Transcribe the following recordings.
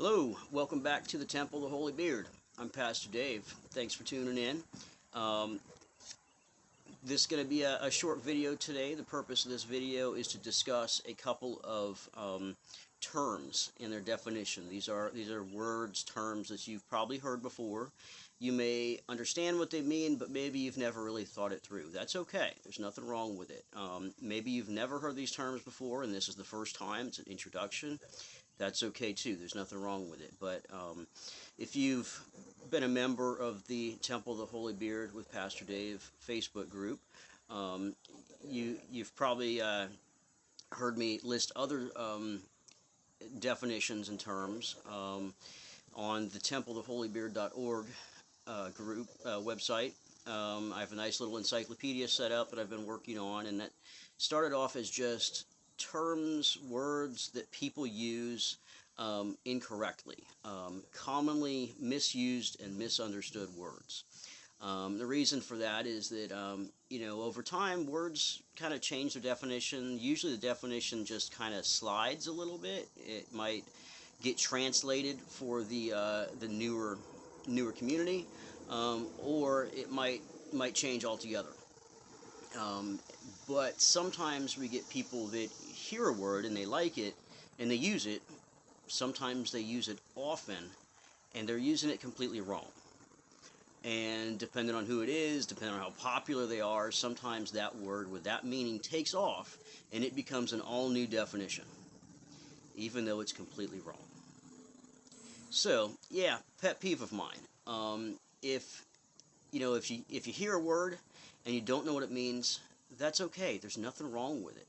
Hello, welcome back to the Temple of the Holy Beard. I'm Pastor Dave. Thanks for tuning in. This is going to be a short video today. The purpose of this video is to discuss a couple of terms and their definition. These are words, terms that you've probably heard before. You may understand what they mean, but maybe you've never really thought it through. That's okay. There's nothing wrong with it. Maybe you've never heard these terms before, and this is the first time. It's an introduction. That's okay too. There's nothing wrong with it. But if you've been a member of the Temple of the Holy Beard with Pastor Dave Facebook group, you've probably heard me list other definitions and terms on the templeoftheholybeard.org group website. I have a nice little encyclopedia set up that I've been working on, and that started off as just terms, words that people use incorrectly, commonly misused and misunderstood words. The reason for that is that, over time, words kind of change their definition. Usually the definition just kind of slides a little bit. It might get translated for the newer community, or it might change altogether. But sometimes we get people that hear a word and they like it and they use it. Sometimes they use it often and they're using it completely wrong. And depending on who it is, depending on how popular they are, sometimes that word with that meaning takes off and it becomes an all-new definition, even though it's completely wrong. So, yeah, pet peeve of mine. If you hear a word and you don't know what it means, that's okay. There's nothing wrong with it.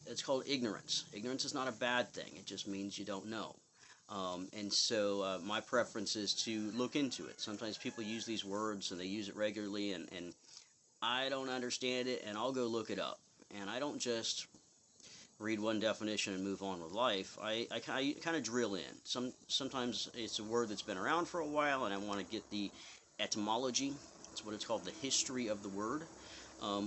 It's called ignorance. Ignorance is not a bad thing. It just means you don't know. And so my preference is to look into it. Sometimes people use these words and they use it regularly, and I don't understand it, and I'll go look it up. And I don't just read one definition and move on with life. I kind of drill in. Sometimes it's a word that's been around for a while, and I want to get the etymology. That's what it's called, the history of the word,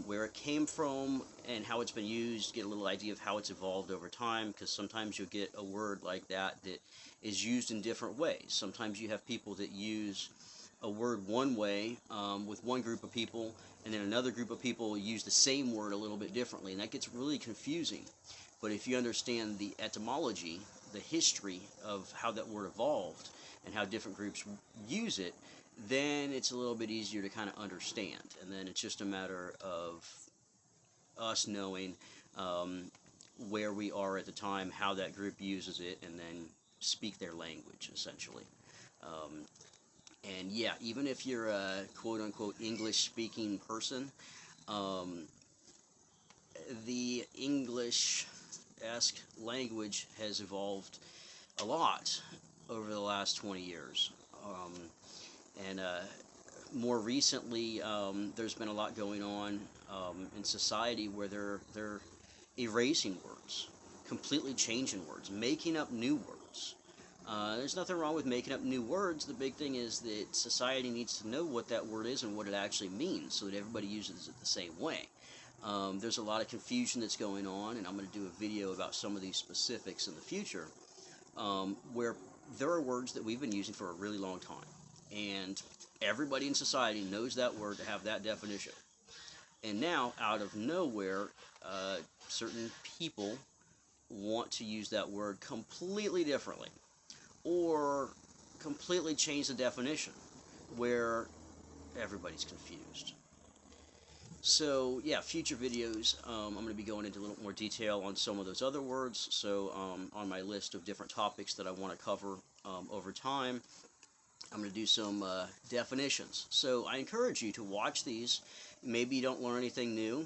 where it came from and how it's been used, get a little idea of how it's evolved over time, because sometimes you'll get a word like that that is used in different ways. Sometimes you have people that use a word one way with one group of people, and then another group of people use the same word a little bit differently, and that gets really confusing. But if you understand the etymology, the history of how that word evolved and how different groups use it, then it's a little bit easier to kind of understand. And then it's just a matter of us knowing where we are at the time, how that group uses it, and then speak their language, essentially. And yeah, even if you're a quote-unquote English-speaking person, the English-esque language has evolved a lot over the last 20 years. And more recently, there's been a lot going on in society where they're erasing words, completely changing words, making up new words. There's nothing wrong with making up new words. The big thing is that society needs to know what that word is and what it actually means so that everybody uses it the same way. There's a lot of confusion that's going on, and I'm going to do a video about some of these specifics in the future, where there are words that we've been using for a really long time, and everybody in society knows that word to have that definition. And now, out of nowhere, certain people want to use that word completely differently, or completely change the definition, where everybody's confused. So yeah, future videos, I'm going to be going into a little more detail on some of those other words. So on my list of different topics that I want to cover over time, I'm going to do some definitions. So I encourage you to watch these. Maybe you don't learn anything new.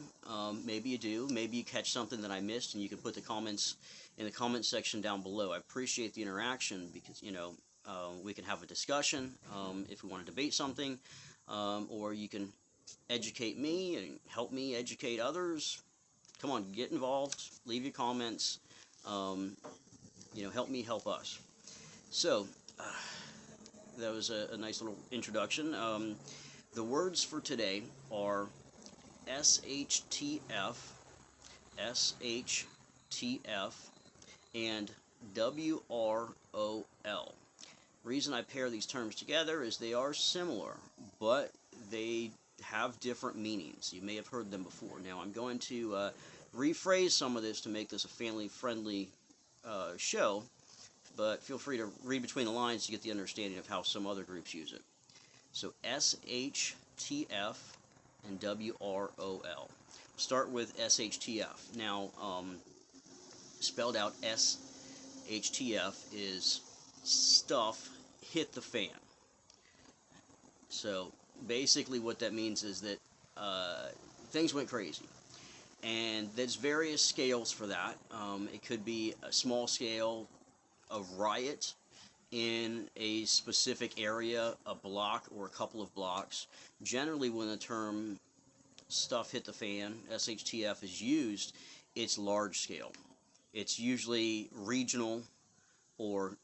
Maybe you do. Maybe you catch something that I missed, and you can put the comments in the comment section down below. I appreciate the interaction because, we can have a discussion if we want to debate something, or you can educate me and help me educate others. Come on, get involved. Leave your comments. Help me help us. So that was a nice little introduction. The words for today are SHTF, and WROL. Reason I pair these terms together is they are similar, but they have different meanings. You may have heard them before. Now I'm going to rephrase some of this to make this a family-friendly show, but feel free to read between the lines to get the understanding of how some other groups use it. So SHTF and WROL. Start with SHTF. Now, spelled out SHTF is stuff hit the fan. So basically what that means is that things went crazy. And there's various scales for that. It could be a small scale of riot in a specific area, a block or a couple of blocks. Generally, when the term stuff hit the fan, SHTF, is used, it's large scale. It's usually regional or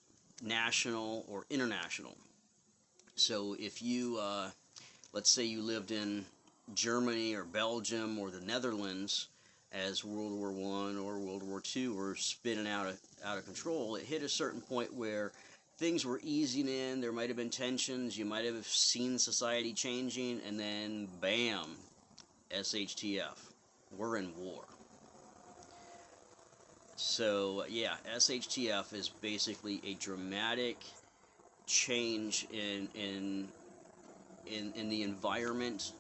national or international. So if you, let's say you lived in Germany or Belgium or the Netherlands as World War I or World War II were spinning out of control, it hit a certain point where things were easing in, there might have been tensions, you might have seen society changing, and then bam, SHTF, we're in war. So yeah, SHTF is basically a dramatic change in the environment,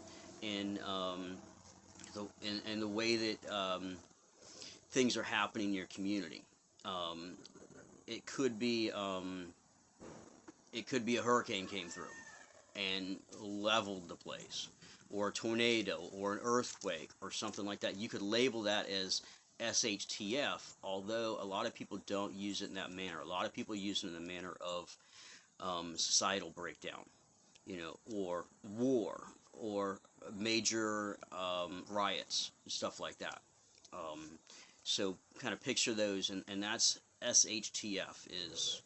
in the way that things are happening in your community. It could be a hurricane came through and leveled the place, or a tornado, or an earthquake, or something like that. You could label that as SHTF, although a lot of people don't use it in that manner. A lot of people use it in the manner of societal breakdown, or war, or major riots, stuff like that. So kind of picture those, and that's SHTF, is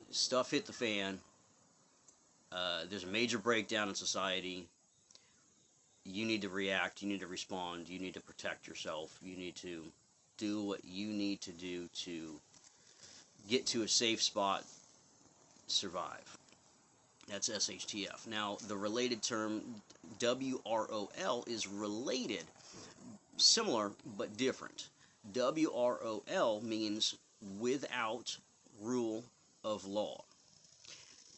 stuff hit the fan, there's a major breakdown in society, you need to react, you need to respond, you need to protect yourself, you need to do what you need to do to get to a safe spot, survive. That's SHTF. Now, the related term WROL is related, similar but different. WROL means without rule of law.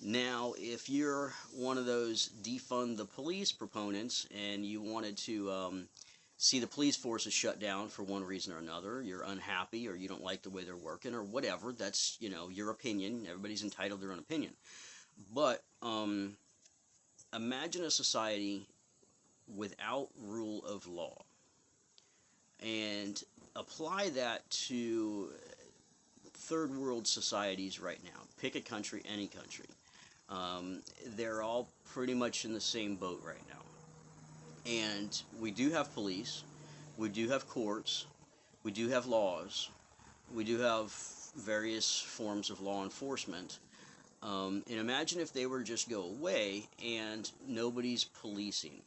Now, if you're one of those defund the police proponents and you wanted to see the police forces shut down for one reason or another, you're unhappy or you don't like the way they're working or whatever, that's, your opinion. Everybody's entitled to their own opinion. But imagine a society without rule of law, and apply that to third world societies right now. Pick a country, any country. They're all pretty much in the same boat right now. And we do have police, we do have courts, we do have laws, we do have various forms of law enforcement. And imagine if they were to just go away and nobody's policing.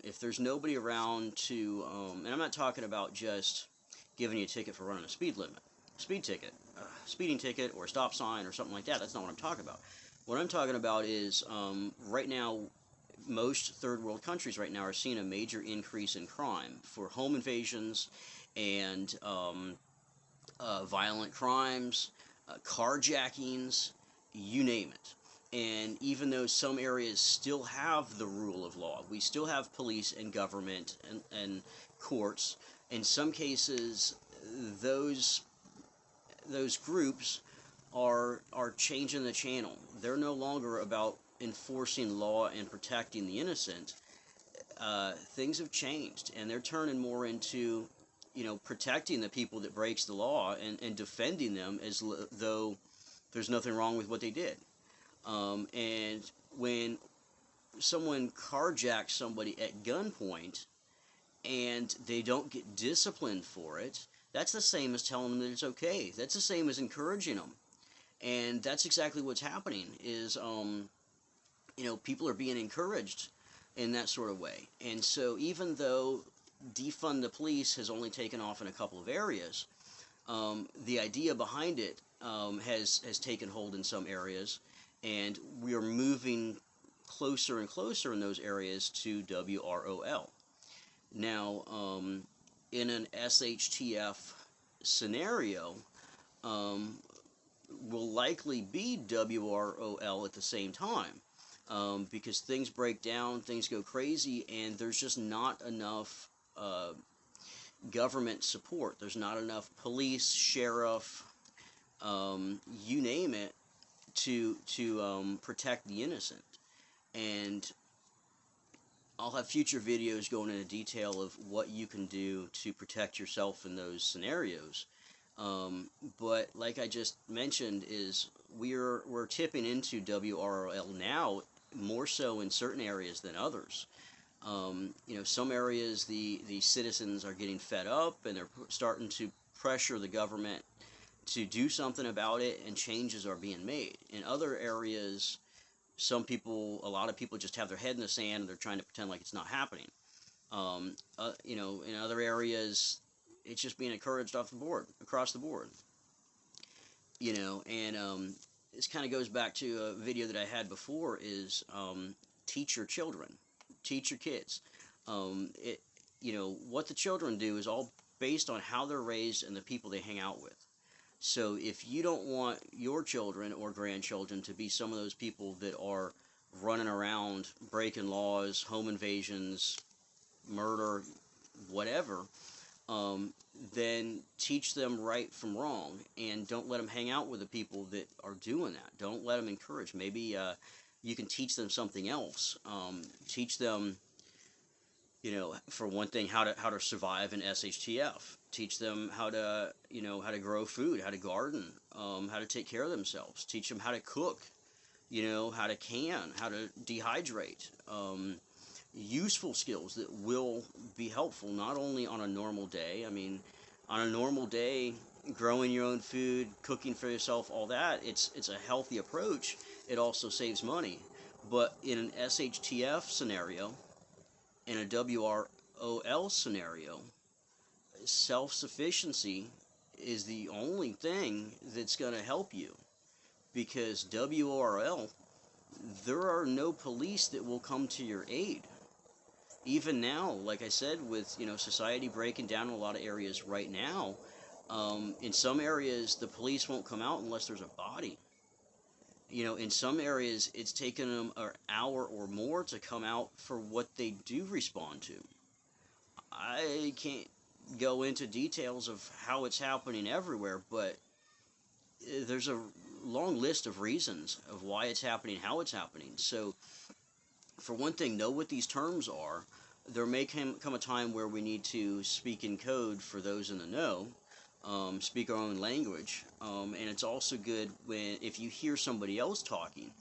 If there's nobody around to, and I'm not talking about just giving you a ticket for running a speed ticket, speeding ticket, or a stop sign or something like that. That's not what I'm talking about. What I'm talking about is right now, most third world countries right now are seeing a major increase in crime for home invasions and violent crimes, carjackings, you name it. And even though some areas still have the rule of law, we still have police and government and courts, in some cases those groups are changing the channel. They're no longer about enforcing law and protecting the innocent. Things have changed, and they're turning more into, protecting the people that breaks the law and defending them as though there's nothing wrong with what they did. And when someone carjacks somebody at gunpoint and they don't get disciplined for it, that's the same as telling them that it's okay. That's the same as encouraging them. And that's exactly what's happening is, people are being encouraged in that sort of way. And so even though defund the police has only taken off in a couple of areas, The idea behind it has taken hold in some areas, and we are moving closer and closer in those areas to WROL. Now, in an SHTF scenario, will likely be WROL at the same time, because things break down, things go crazy, and there's just not enough government support. There's not enough police, sheriff, you name it, to protect the innocent. And I'll have future videos going into detail of what you can do to protect yourself in those scenarios. But like I just mentioned, is we're tipping into WROL now, more so in certain areas than others. Some areas the citizens are getting fed up, and they're starting to pressure the government to do something about it, and changes are being made. In other areas, a lot of people just have their head in the sand, and they're trying to pretend like it's not happening. In other areas, it's just being encouraged across the board. And this kind of goes back to a video that I had before, is teach your children, teach your kids. What the children do is all based on how they're raised and the people they hang out with. So if you don't want your children or grandchildren to be some of those people that are running around breaking laws, home invasions, murder, whatever, then teach them right from wrong, and don't let them hang out with the people that are doing that. Don't let them encourage. Maybe you can teach them something else. Teach them, for one thing, how to survive in SHTF. Teach them how to grow food, how to garden, how to take care of themselves. Teach them how to cook, how to can, how to dehydrate. Useful skills that will be helpful not only on a normal day. I mean, on a normal day, growing your own food, cooking for yourself, all that, it's a healthy approach. It also saves money. But in an SHTF scenario, in a WROL scenario, self-sufficiency is the only thing that's going to help you, because WROL, there are no police that will come to your aid. Even now, like I said, with society breaking down in a lot of areas right now, in some areas the police won't come out unless there's a body. In some areas it's taken them an hour or more to come out for what they do respond to. I can't go into details of how it's happening everywhere, but there's a long list of reasons of why it's happening, how it's happening. So, for one thing, know what these terms are. There may come a time where we need to speak in code for those in the know, speak our own language, and it's also good if you hear somebody else talking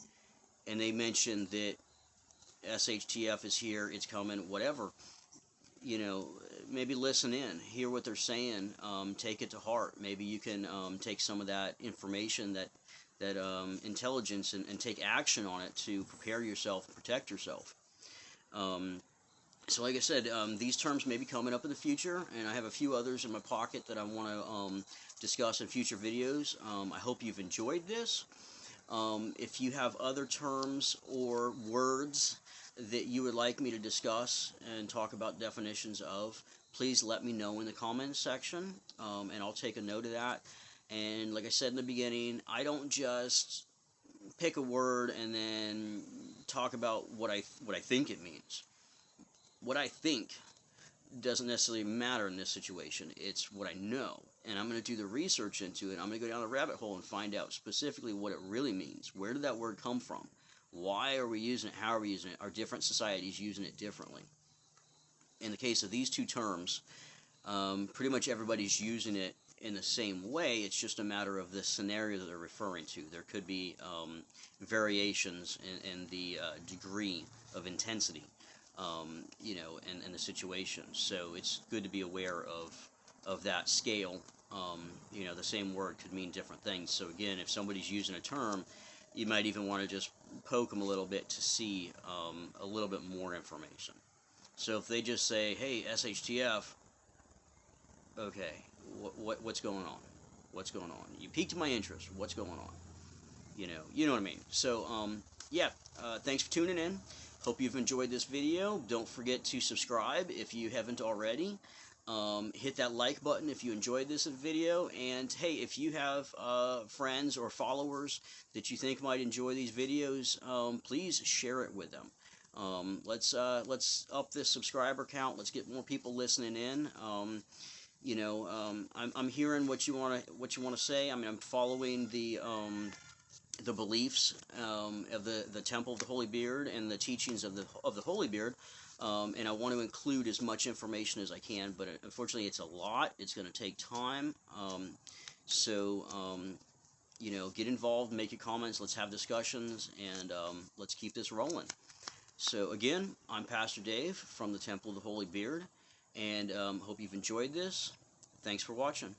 and they mention that SHTF is here, it's coming, whatever, maybe listen in, hear what they're saying, take it to heart. Maybe you can take some of that information, that intelligence, and take action on it to prepare yourself, protect yourself. So like I said, these terms may be coming up in the future, and I have a few others in my pocket that I want to discuss in future videos. I hope you've enjoyed this. If you have other terms or words that you would like me to discuss and talk about definitions of, please let me know in the comments section, and I'll take a note of that. And like I said in the beginning, I don't just pick a word and then talk about what I think it means. What I think doesn't necessarily matter in this situation. It's what I know, and I'm going to do the research into it. I'm going to go down the rabbit hole and find out specifically what it really means. Where did that word come from? Why are we using it? How are we using it? Are different societies using it differently? In the case of these two terms, pretty much everybody's using it in the same way. It's just a matter of the scenario that they're referring to. There could be variations in the degree of intensity, and the situation. So it's good to be aware of that scale. The same word could mean different things. So again, if somebody's using a term, you might even want to just poke them a little bit to see a little bit more information. So if they just say, hey, SHTF, okay, what's going on? What's going on? You piqued my interest. What's going on? You know what I mean. So, yeah, thanks for tuning in. Hope you've enjoyed this video. Don't forget to subscribe if you haven't already. Hit that like button if you enjoyed this video. And hey, if you have friends or followers that you think might enjoy these videos, please share it with them. Let's up this subscriber count. Let's get more people listening in. I'm hearing what you want to say. I mean, I'm following the beliefs of the Temple of the Holy Beard and the teachings of the Holy Beard, and I want to include as much information as I can. But unfortunately, it's a lot. It's going to take time. Get involved, make your comments. Let's have discussions, and let's keep this rolling. So again, I'm Pastor Dave from the Temple of the Holy Beard, and hope you've enjoyed this. Thanks for watching.